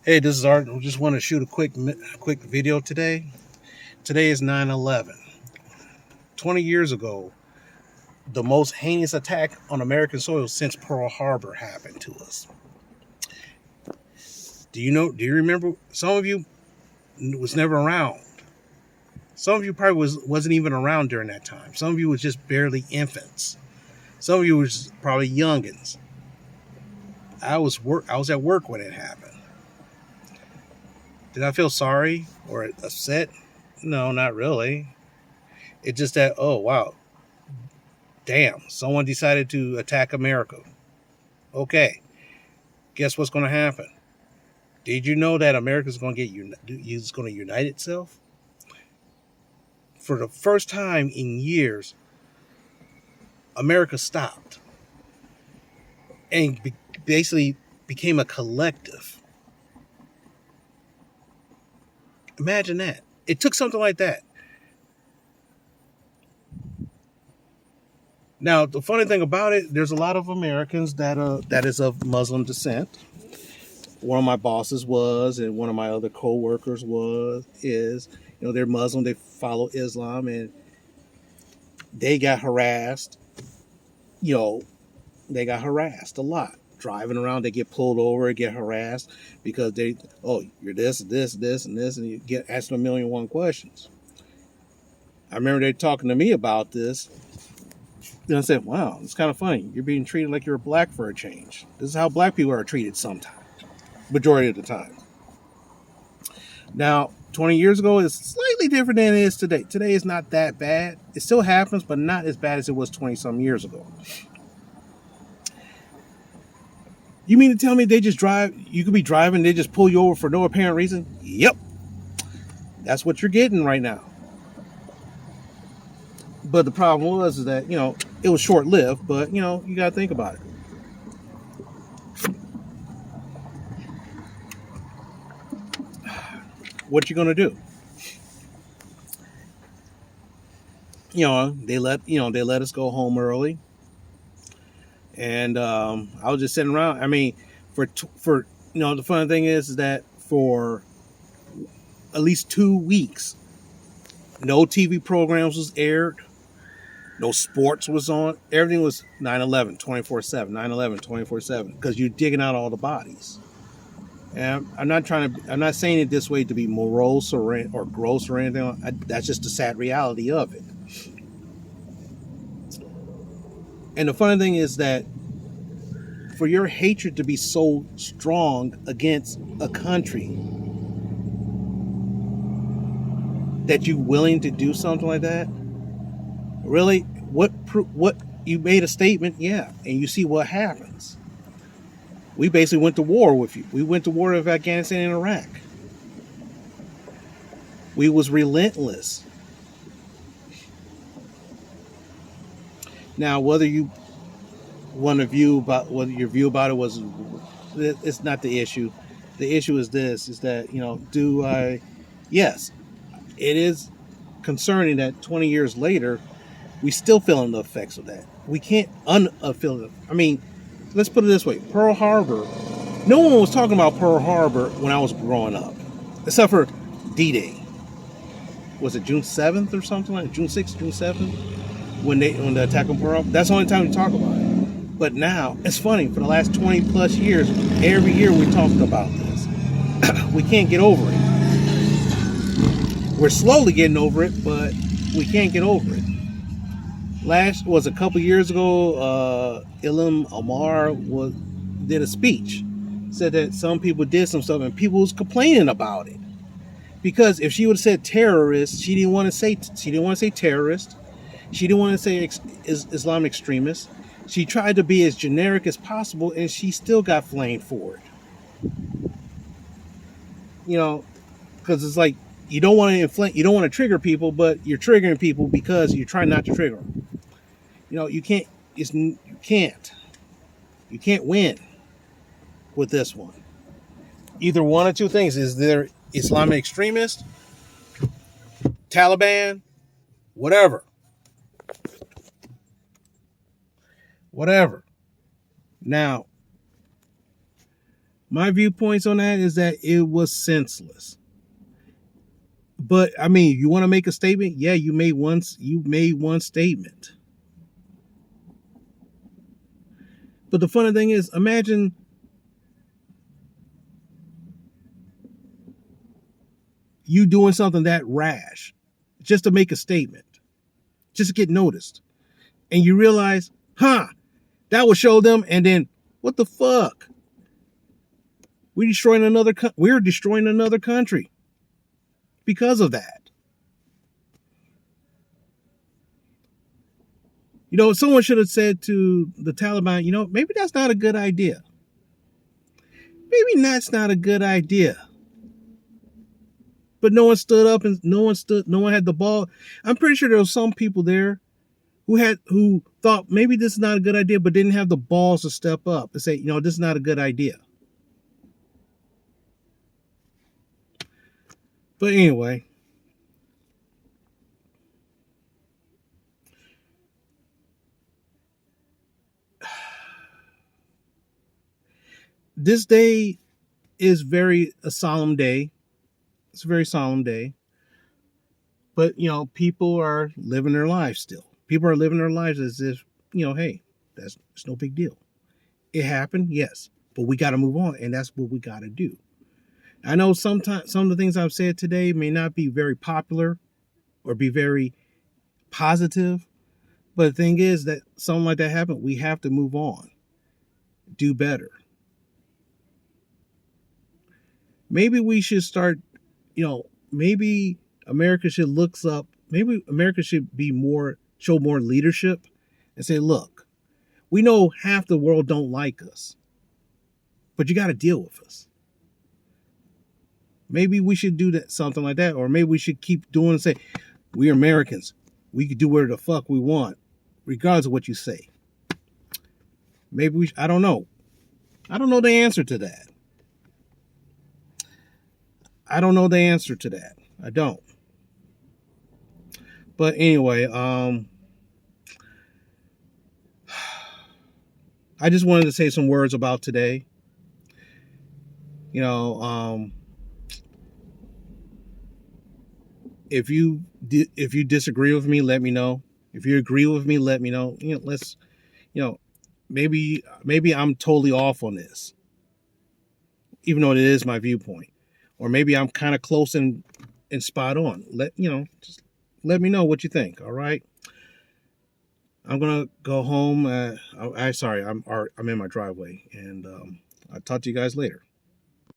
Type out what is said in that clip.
Hey, this is Art. I just want to shoot a quick video today. Today is 9/11. 20 years ago, the most heinous attack on American soil since Pearl Harbor happened to us. Do you remember? Some of you was never around. Some of you probably wasn't even around during that time. Some of you was just barely infants. Some of you was probably youngins. I was at work when it happened. Did I feel sorry or upset? No, not really. It's just that, oh wow, damn, someone decided to attack America. Okay, guess what's going to happen? Did you know that America's going to is going to unite itself? For the first time in years, America stopped and basically became a collective. Imagine that. It took something like that. Now, the funny thing about it, there's a lot of Americans that is of Muslim descent. One of my bosses was, and one of my other co-workers is, they're Muslim, they follow Islam, and they got harassed. You know, they got harassed a lot. Driving around, they get pulled over and get harassed because you're this, and you get asked a million and one questions. I remember they talking to me about this. Then I said, wow, it's kind of funny. You're being treated like you're black for a change. This is how black people are treated sometimes, majority of the time. Now, 20 years ago is slightly different than it is today. Today is not that bad. It still happens, but not as bad as it was 20 some years ago. You mean to tell me they just drive, you could be driving, they just pull you over for no apparent reason? Yep. That's what you're getting right now. But the problem was is that, it was short lived, but, you got to think about it. What you going to do? They let us go home early. And I was just sitting around. I mean, the funny thing is that for at least 2 weeks, no TV programs was aired, no sports was on. Everything was 9/11 24/7, 9/11 24/7, because you're digging out all the bodies. And I'm not saying it this way to be morose or gross or anything. That's just the sad reality of it. And the funny thing is that for your hatred to be so strong against a country that you willing to do something like that, really, what you made a statement, yeah, and you see what happens. We basically went to war with you. We went to war with Afghanistan and Iraq. We was relentless. Now, whether you want to whether your view about it was, it's not the issue. The issue is that, yes, it is concerning that 20 years later, we still feeling the effects of that. We can't unfeel it. I mean, let's put it this way. Pearl Harbor, no one was talking about Pearl Harbor when I was growing up, except for D-Day. Was it June 7th or something like June 6th, June 7th? When the attack on Pearl Harbor? That's the only time we talk about it. But now, it's funny, for the last 20 plus years, every year we talked about this. We can't get over it. We're slowly getting over it, but we can't get over it. Last was a couple years ago, Ilham Omar did a speech, said that some people did some stuff and people was complaining about it, because if she would have said terrorist, she didn't want to say terrorist, she didn't want to say Islamic extremist. She tried to be as generic as possible, and she still got flamed for it. Because it's like you don't want to inflame, you don't want to trigger people, but you're triggering people because you're trying not to trigger them. You can't. You can't win with this one. Either one or two things: is there Islamic extremist, Taliban, whatever. Now, My viewpoints on that is that it was senseless. But I mean, you want to make a statement? Yeah, you made one statement. But the funny thing is, imagine you doing something that rash just to make a statement, just to get noticed. And you realize, that will show them. And then, what the fuck? We're destroying another country because of that. Someone should have said to the Taliban, maybe that's not a good idea. Maybe that's not a good idea. But no one stood up and no one had the ball. I'm pretty sure there were some people there who thought maybe this is not a good idea, but didn't have the balls to step up and say, this is not a good idea. But anyway, this day is a solemn day. It's a very solemn day. But, people are living their lives still. People are living their lives as if, hey, it's no big deal. It happened, yes, but we got to move on, and that's what we got to do. I know sometimes some of the things I've said today may not be very popular or be very positive, but the thing is that something like that happened, we have to move on, do better. Maybe we should start, maybe America should maybe America should show more leadership and say, look, we know half the world don't like us, but you got to deal with us. Maybe we should do something like that, or maybe we should keep doing and say, we are Americans. We can do whatever the fuck we want, regardless of what you say. Maybe I don't know. I don't know the answer to that. I don't. But anyway, I just wanted to say some words about today. If you disagree with me, let me know. If you agree with me, let me know. Maybe I'm totally off on this, even though it is my viewpoint, or maybe I'm kind of close and spot on. Just let me know what you think. All right. I'm gonna go home. I'm in my driveway, and I'll talk to you guys later.